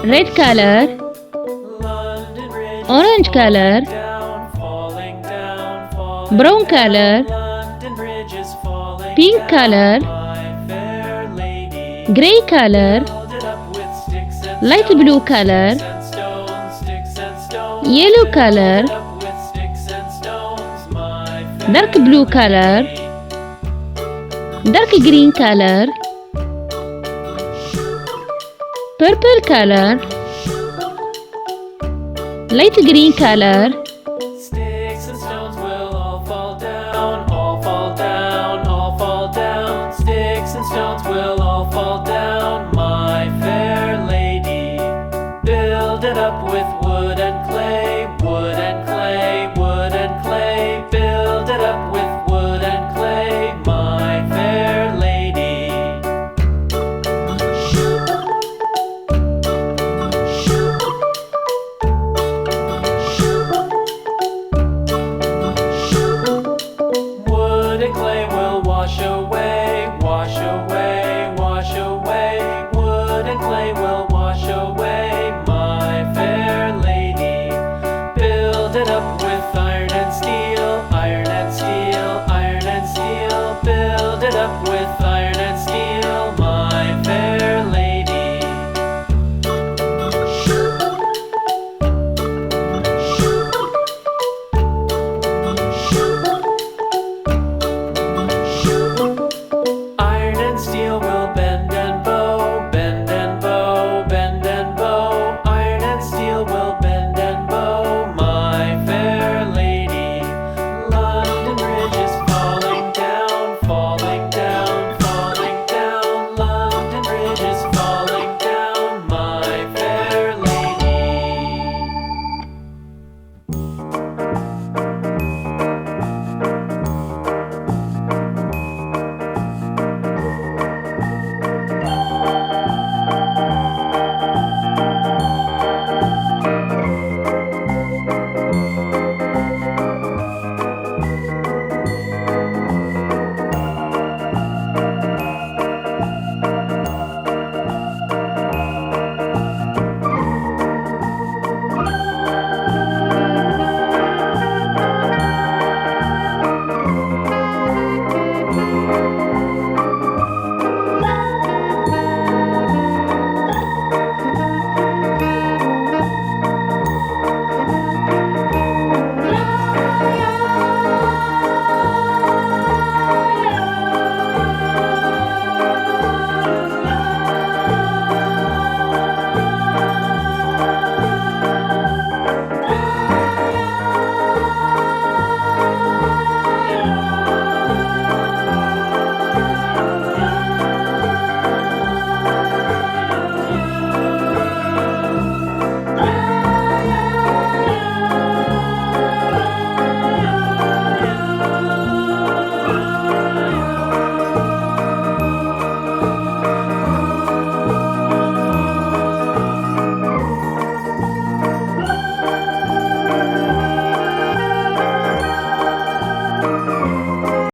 red color, orange color, brown color, pink color, gray color, light blue color, yellow color, dark blue color, dark green color, purple color, light green color, Sticks and stones will all fall down, all fall down, all fall down. Sticks and stones will